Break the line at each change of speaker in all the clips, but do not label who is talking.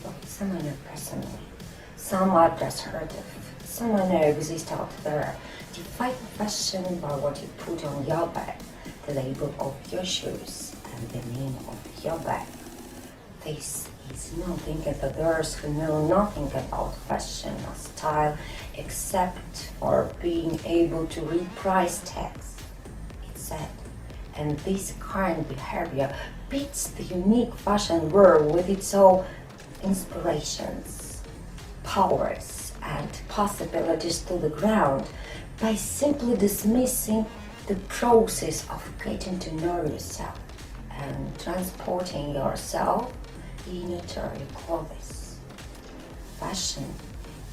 people. Some I know personally. Some I've just heard of. Some I know exist out there. Define fashion by what you put on your bag, the label of your shoes, and the name of your bag. This is nothing for those who know nothing about fashion or style except for being able to read price tags. It's sad. And this kind of behavior beats the unique fashion world with its own inspirations, powers, and possibilities to the ground by simply dismissing the process of getting to know yourself and transporting yourself in eternal clothes. Fashion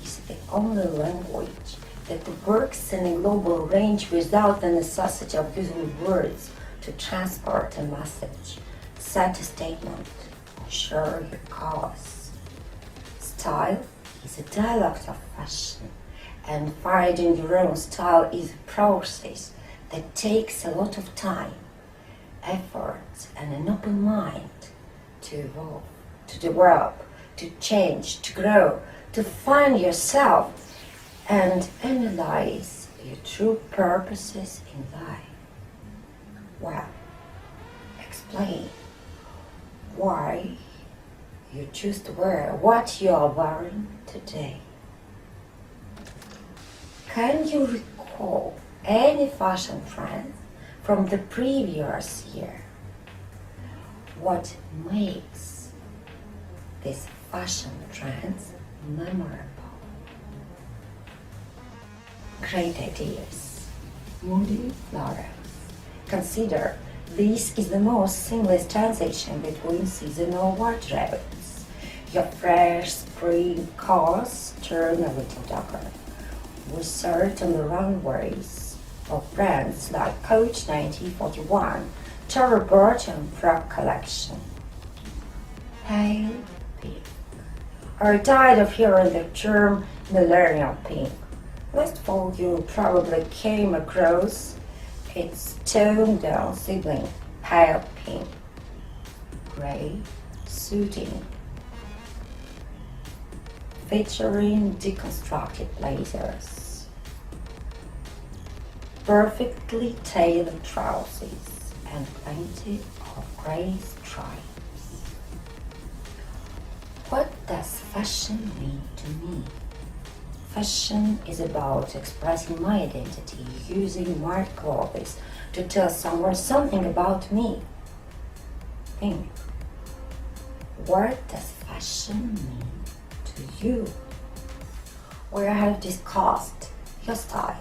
is the only language that works in a global range without the necessity of using words to transport a message, set a statement, share your cause. Style is a dialect of fashion, and finding your own style is a process that takes a lot of time, effort, and an open mind to evolve, to develop, to change, to grow, to find yourself and analyze your true purposes in life. Well, explain why you choose to wear what you are wearing today. Can you recall any fashion trends from the previous year? What makes these fashion trends memorable? Great ideas. Moody florals. Consider this is the most seamless transition between seasonal wardrobes. Your fresh spring clothes turn a little darker. We search on the runways of brands like Coach 1941, Hrabar and Frog Collection. Pale pink. Are tired of hearing the term millennial pink? Last fall you probably came across its toned-down sibling, pale pink, gray, suiting, featuring deconstructed blazers, perfectly tailored trousers, and plenty of gray stripes. What does fashion mean to me? Fashion is about expressing my identity, using my clothes to tell someone something about me. Think, what does fashion mean to you? We have discussed your style,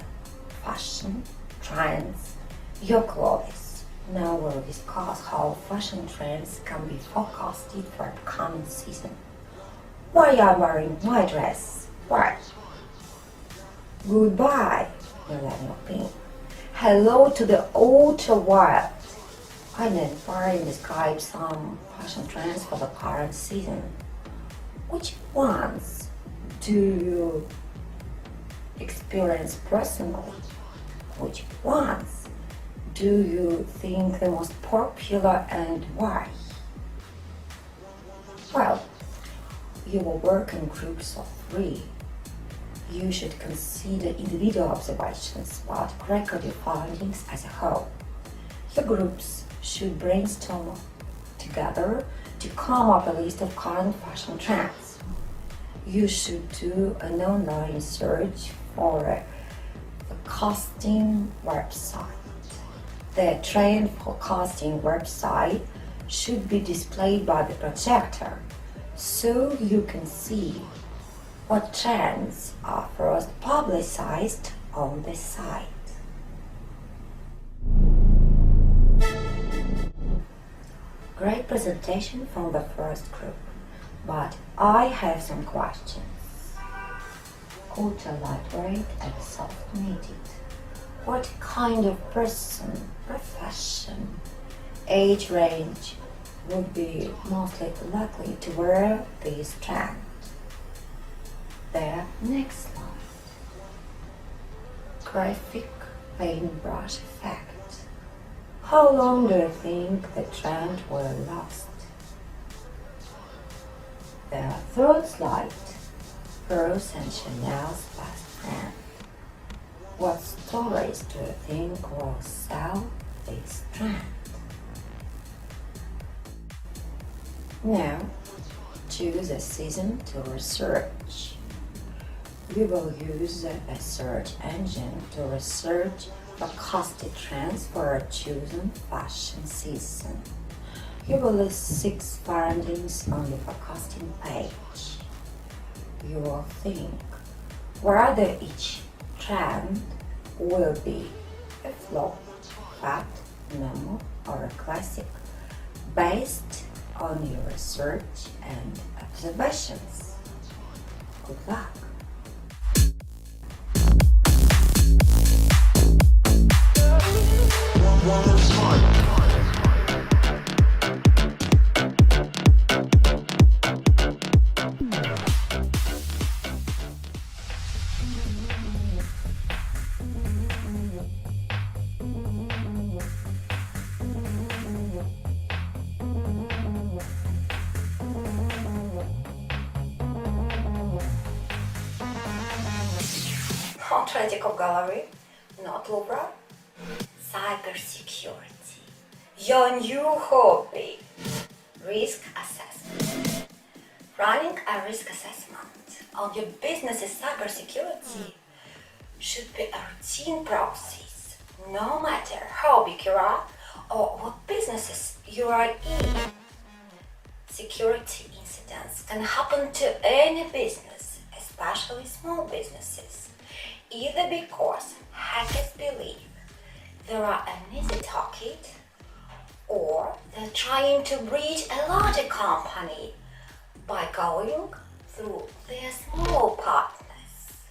fashion, trends, your clothes. Now we'll discuss how fashion trends can be forecasted for the coming season. Why am I wearing my dress? Why? Goodbye, millennial pink. Hello to the ultra wild. Identify and describe some fashion trends for the current season. Which ones do you experience personally? Which ones do you think the most popular and why? Well, you will work in groups of 3. You should consider individual observations but record your findings as a whole. Your groups should brainstorm together to come up a list of current fashion trends. You should do an online search for a forecasting website. The trend forecasting website should be displayed by the projector so you can see what trends are first publicized on the site. Great presentation from the first group, but I have some questions. Ultra lightweight and soft knitted. What kind of person, profession, age range would be mostly likely to wear this trend? The next slide. Graphic paintbrush effect. How long do you think the trend will last? The third slide, Rose and Chanel's best friend. What stories do you think will sell this trend? Now, choose a season to research. We will use a search engine to research forecasted trends for a chosen fashion season. You will list 6 findings on the forecasting page. You will think whether each trend will be a flop, fad, normal, or a classic based on your research and observations. Good luck! Not radical gallery, not Hrabar. Cybersecurity, your new hobby. Risk assessment. Running a risk assessment on your business's cybersecurity should be a routine process, no matter how big you are or what businesses you are in. Security incidents can happen to any business, especially small businesses, either because hackers believe they are an easy target or they're trying to breach a larger company by going through their small partners.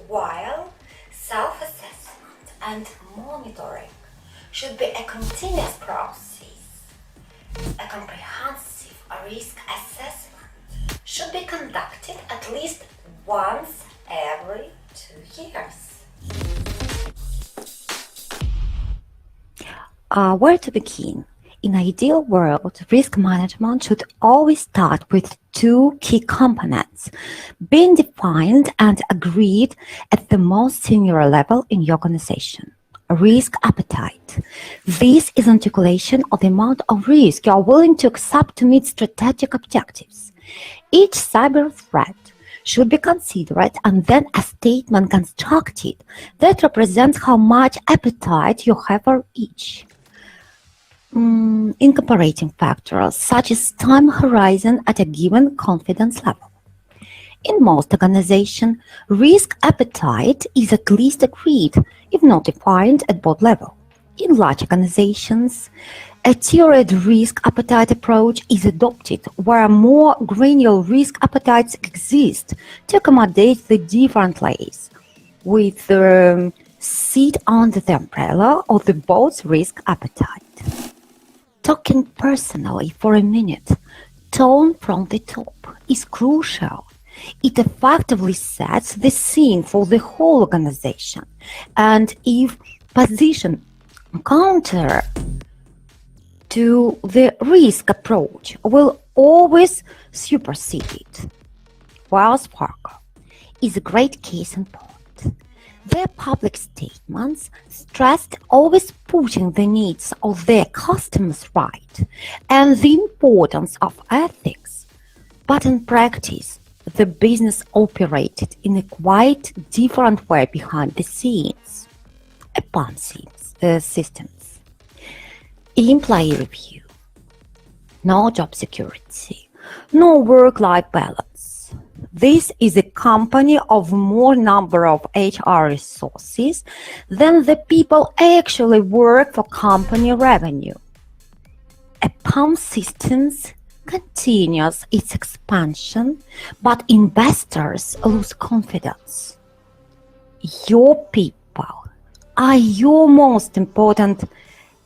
While self-assessment and monitoring should be a continuous process, a comprehensive risk assessment should be conducted at least once every 2 years.
Where to begin? In an ideal world, risk management should always start with 2 key components being defined and agreed at the most senior level in your organization. Risk appetite. This is an articulation of the amount of risk you are willing to accept to meet strategic objectives. Each cyber threat should be considered and then a statement constructed that represents how much appetite you have for each. Incorporating factors such as time horizon at a given confidence level. In most organizations, risk appetite is at least agreed, if not defined at board level. In large organizations, a tiered risk appetite approach is adopted where more granular risk appetites exist to accommodate the different layers, with sit under the umbrella of the board's risk appetite. Talking personally for a minute, tone from the top is crucial. It effectively sets the scene for the whole organization, and if positioned counter to the risk approach will always supersede it. Wells Fargo is a great case in point. Their public statements stressed always putting the needs of their customers right and the importance of ethics, but in practice, the business operated in a quite different way behind the scenes. A Ponzi systems, employee review, no job security, no work-life balance. This is a company of more number of HR resources than the people actually work for company revenue. A PAM Systems continues its expansion, but investors lose confidence. Your people are your most important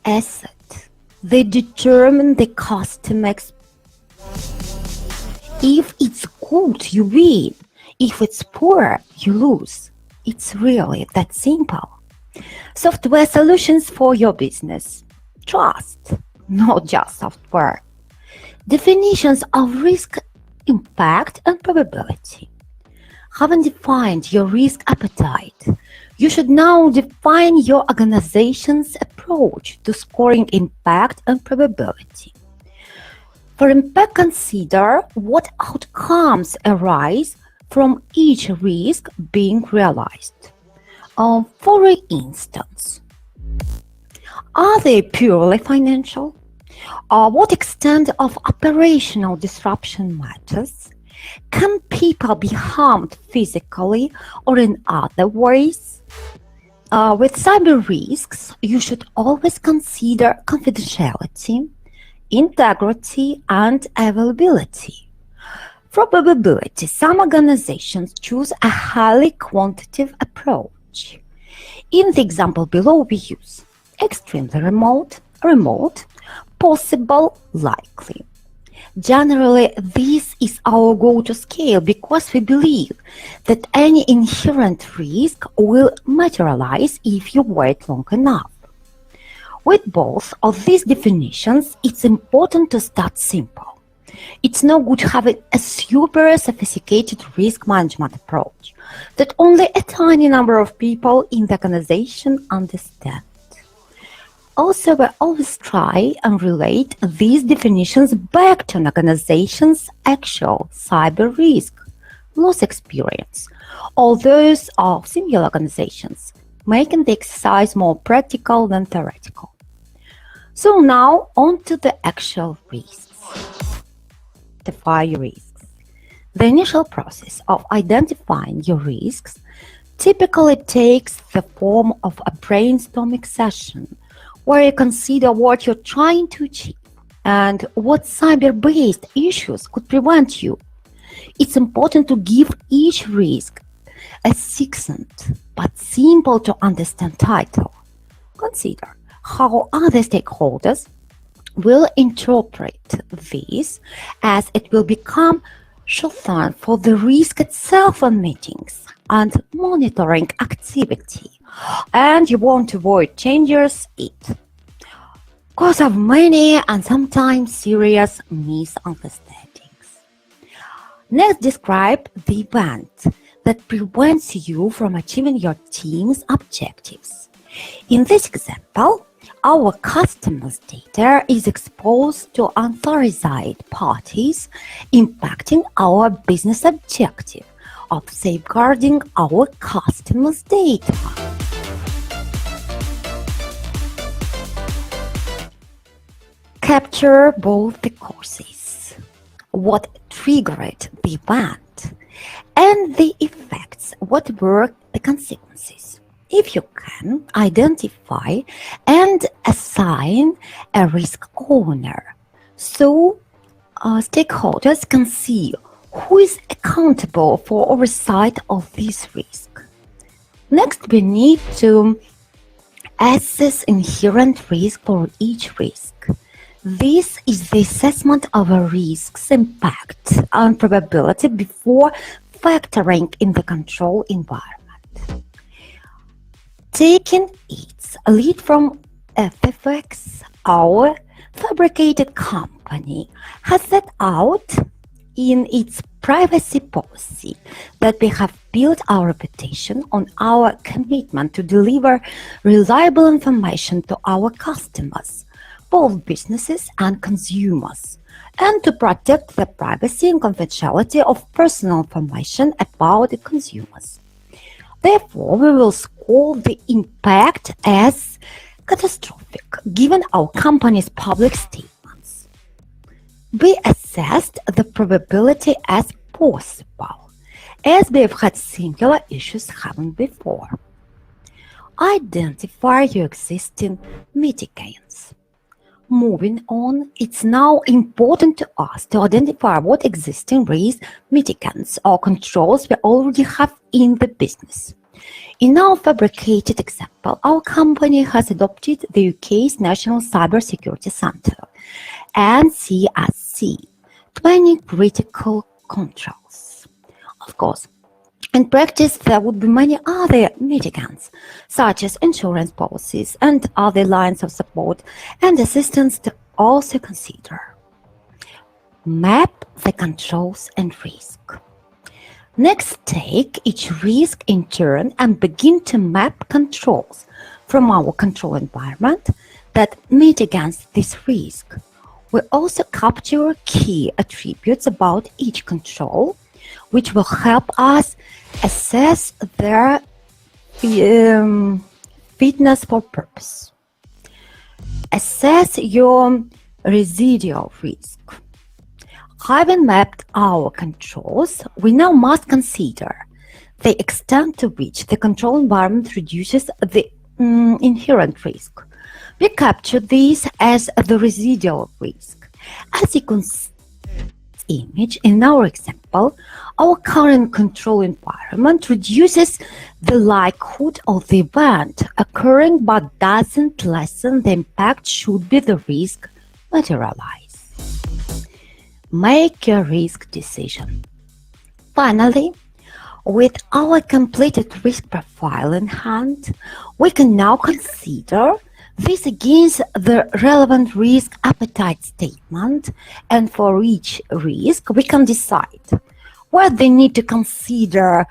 asset. They determine the customer experience. If it's good, you win. If it's poor, you lose. It's really that simple. Software solutions for your business. Trust, not just software. Definitions of risk impact, and probability. Having defined your risk appetite, you should now define your organization's approach to scoring impact and probability. For impact, consider what outcomes arise from each risk being realized. For instance, are they purely financial? What extent of operational disruption matters? Can people be harmed physically or in other ways? With cyber risks, you should always consider confidentiality, integrity, and availability. For probability, some organizations choose a highly quantitative approach. In the example below, we use extremely remote, possible, likely. Generally, this is our go-to scale because we believe that any inherent risk will materialize if you wait long enough. With both of these definitions, it's important to start simple. It's no good having a super sophisticated risk management approach that only a tiny number of people in the organization understand. Also, we always try and relate these definitions back to an organization's actual cyber risk, loss experience, or those of similar organizations, making the exercise more practical than theoretical. So now, on to the actual risks. Identify your risks. The initial process of identifying your risks typically takes the form of a brainstorming session where you consider what you're trying to achieve and what cyber-based issues could prevent you. It's important to give each risk a succinct but simple to understand title. Consider how other stakeholders will interpret this, as it will become shorthand for the risk itself in meetings and monitoring activity, and you want to avoid changes it cause of many and sometimes serious misunderstandings. Next, describe the event that prevents you from achieving your team's objectives. In this example, our customers' data is exposed to unauthorized parties, impacting our business objective of safeguarding our customers' data. Capture both the causes, what triggered the event, and the effects, what were the consequences. If you can, identify and assign a risk owner so stakeholders can see who is accountable for oversight of this risk. Next, we need to assess inherent risk for each risk. This is the assessment of a risk's impact and probability before factoring in the control environment. Taking its lead from FFX, our fabricated company has set out in its privacy policy that we have built our reputation on our commitment to deliver reliable information to our customers, both businesses and consumers, and to protect the privacy and confidentiality of personal information about the consumers. Therefore, we will score the impact as catastrophic, given our company's public statements. We assessed the probability as possible, as we have had similar issues happened before. Identify your existing mitigants. Moving on, it's now important to us to identify what existing risk mitigants or controls we already have in the business. In our fabricated example, our company has adopted the UK's National Cyber Security Centre, NCSC, 20 critical controls. Of course, in practice, there would be many other mitigants, such as insurance policies and other lines of support and assistance to also consider. Map the controls and risk. Next, take each risk in turn and begin to map controls from our control environment that mitigate this risk. We also capture key attributes about each control, which will help us assess their fitness for purpose. Assess your residual risk. Having mapped our controls, we now must consider the extent to which the control environment reduces the inherent risk. We capture this as the residual risk. As you can see in this image, in our example, our current control environment reduces the likelihood of the event occurring but doesn't lessen the impact should be the risk materialize. Make your risk decision. Finally, with our completed risk profile in hand, we can now consider this against the relevant risk appetite statement, and for each risk, we can decide whether they need to consider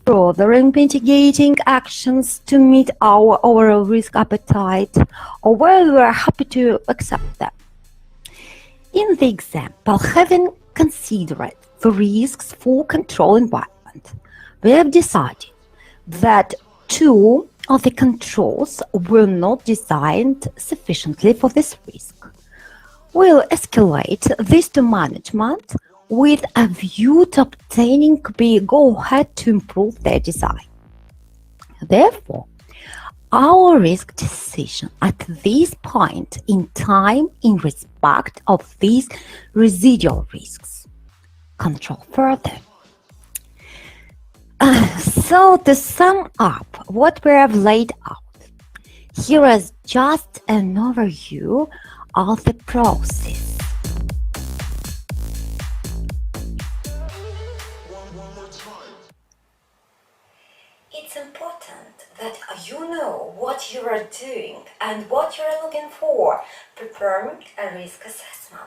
further mitigating actions to meet our overall risk appetite, or whether we are happy to accept them. In the example, having considered the risks for control environment, we have decided that two of the controls were not designed sufficiently for this risk. We'll escalate this to management with a view to obtaining the go-ahead to improve their design. Therefore, our risk decision at this point in time in respect of these residual risks. Control further. So to sum up what we have laid out, here is just an overview of the process.
It's important that you know what you are doing and what you are looking for preparing a risk assessment.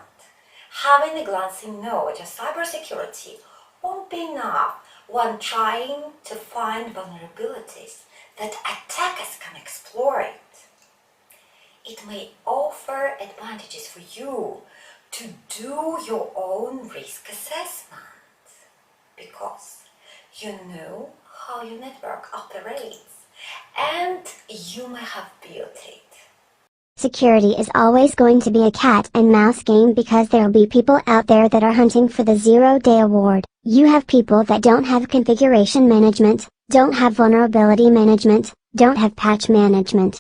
Having a glancing knowledge of cybersecurity won't be enough when trying to find vulnerabilities that attackers can exploit. It may offer advantages for you to do your own risk assessment because you know how your network operates and you may have built it.
Security is always going to be a cat and mouse game because there'll be people out there that are hunting for the 0-day award. You have people that don't have configuration management, don't have vulnerability management, don't have patch management.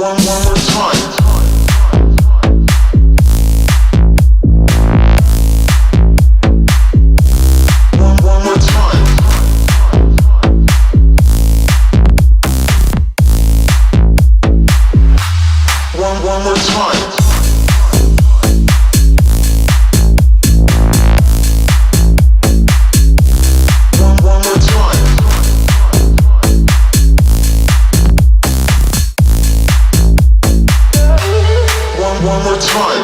One more time. One more time. One more time. One more time. One more time. One more time.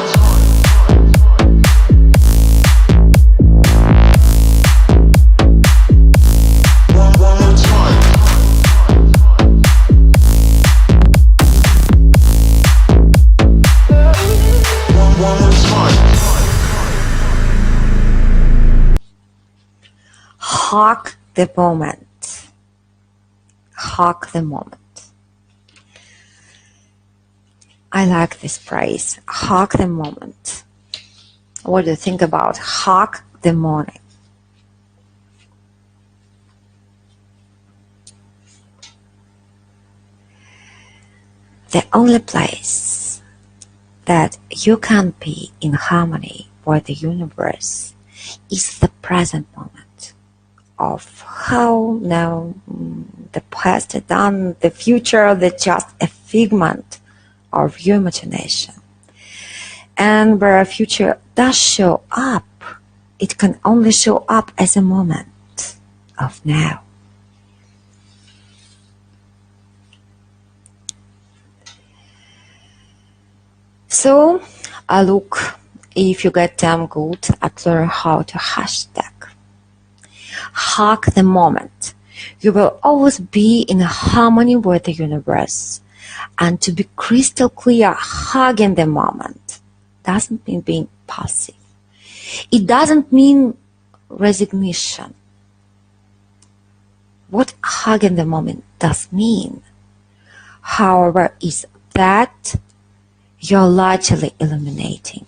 Hug the moment. Hug the moment. I like this phrase, hug the moment. What do you think about hug the morning? The only place that you can be in harmony with the universe is the present moment of how now the past is done, the future, that's just a figment of your imagination. And where a future does show up, it can only show up as a moment of now. So, look, if you get damn good at learning how to hashtag, hug the moment. You will always be in harmony with the universe. And to be crystal clear, hugging the moment doesn't mean being passive. It doesn't mean resignation. What hugging the moment does mean, however, is that you're largely illuminating.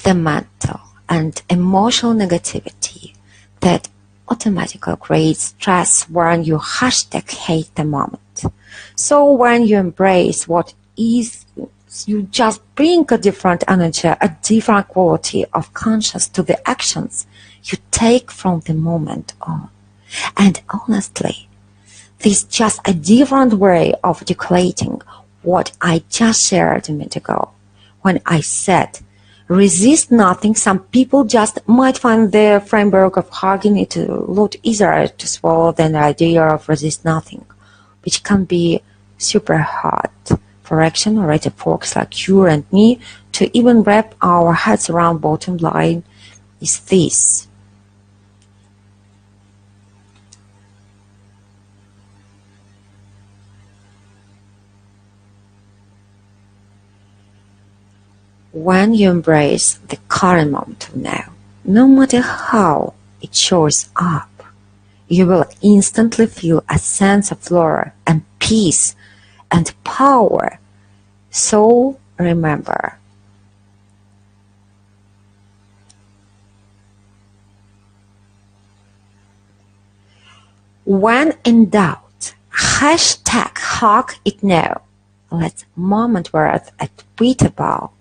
The mental and emotional negativity that automatically creates stress when you hashtag hate the moment. So when you embrace what is, you just bring a different energy, a different quality of conscious to the actions you take from the moment on. And honestly, this is just a different way of articulating what I just shared a minute ago when I said resist nothing. Some people just might find the framework of hugging it a lot easier to swallow than the idea of resist nothing, which can be super hard for action-oriented folks like you and me to even wrap our heads around. Bottom line is this. When you embrace the current moment of now, no matter how it shows up, you will instantly feel a sense of flow and peace and power. So remember, when in doubt, hashtag hug it now. Let's moment worth a tweet about.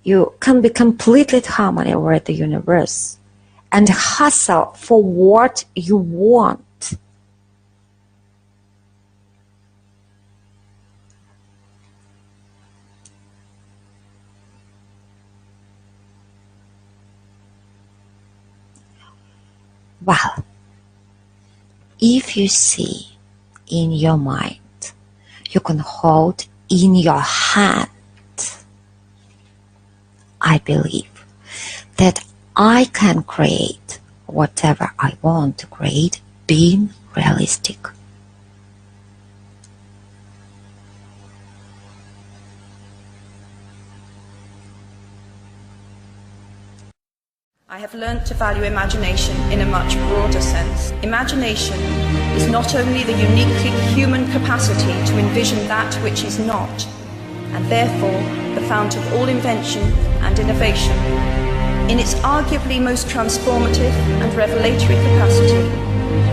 You can be completely at harmony with the universe and hustle for what you want. Well, if you see in your mind, you can hold in your hand, I believe that I can create whatever I want to create, being realistic.
I have learnt to value imagination in a much broader sense. Imagination is not only the uniquely human capacity to envision that which is not, and therefore the fount of all invention and innovation, In its arguably most transformative and revelatory capacity,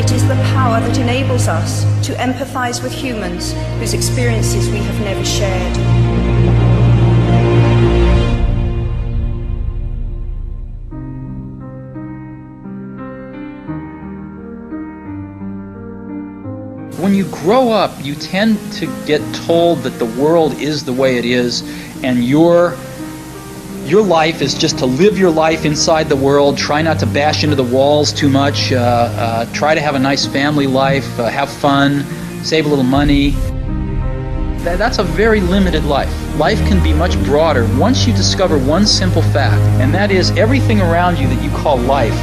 it is the power that enables us to empathize with humans whose experiences we have never shared.
When you grow up, you tend to get told that the world is the way it is, and your life is just to live your life inside the world, try not to bash into the walls too much, try to have a nice family life, have fun, save a little money. That's a very limited life. Life can be much broader once you discover one simple fact, and that is everything around you that you call life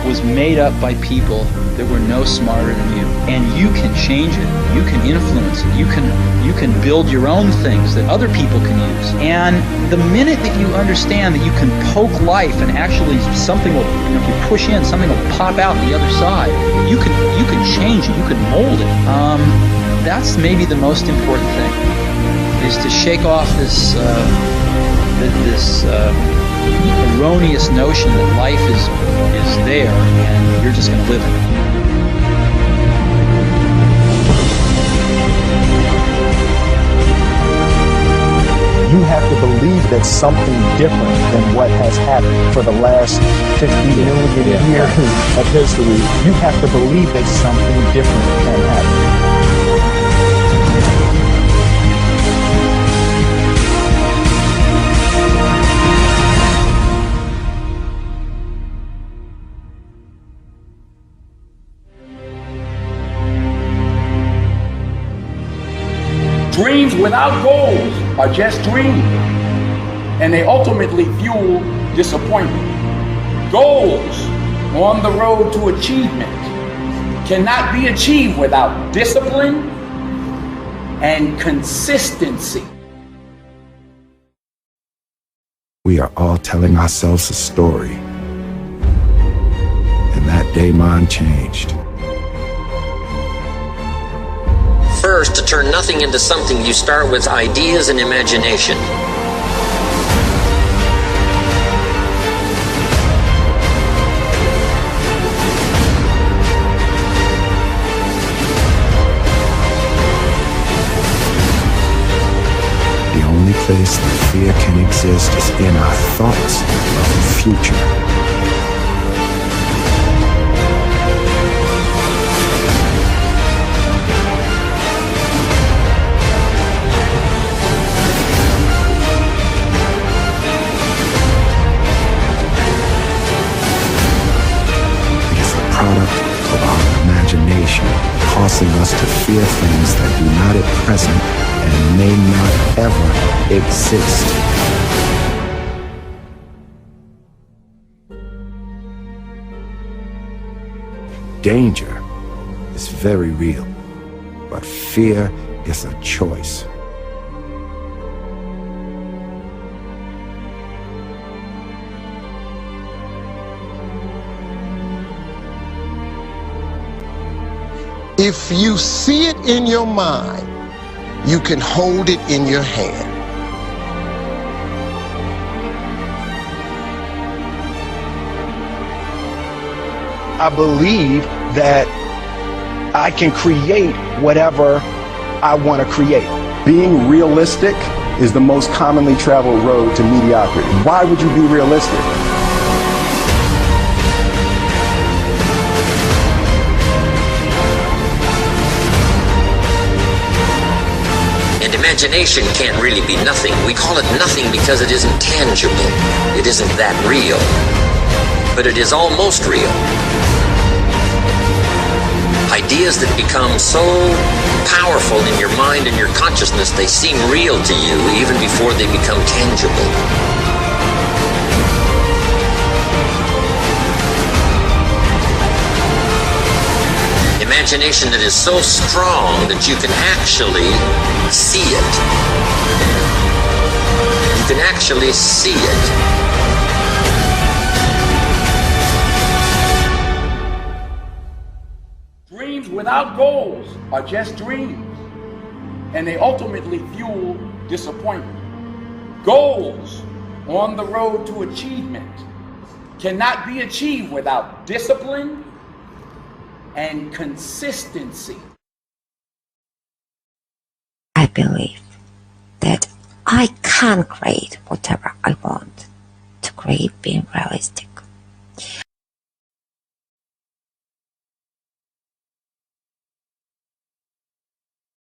was made up by people that were no smarter than you. And you can change it. You can influence it. You can build your own things that other people can use. And the minute that you understand that you can poke life and actually something will, if you push in, something will pop out the other side. You can change it. You can mold it. That's maybe the most important thing, is to shake off this erroneous notion that life is there and you're just going to live it.
You have to believe that something different than what has happened for the last 50 million years of history. You have to believe that something different can happen.
Dreams without goals are just dreams, and they ultimately fuel disappointment. Goals on the road to achievement cannot be achieved without discipline and consistency.
We are all telling ourselves a story, and that day mine changed.
First, to turn nothing into something, you start with ideas and imagination.
The only place that fear can exist is in our thoughts of the future. Causing us to fear things that do not at present and may not ever exist. Danger is very real, but fear is a choice.
If you see it in your mind, you can hold it in your hand.
I believe that I can create whatever I want to create. Being realistic is the most commonly traveled road to mediocrity. Why would you be realistic?
Imagination can't really be nothing. We call it nothing because it isn't tangible. It isn't that real. But it is almost real. Ideas that become so powerful in your mind and your consciousness, they seem real to you even before they become tangible. Imagination that is so strong that you can actually see it. You can actually see it.
Dreams without goals are just dreams, and they ultimately fuel disappointment. Goals on the road to achievement cannot be achieved without discipline and consistency.
I believe that I can create whatever I want to create being realistic.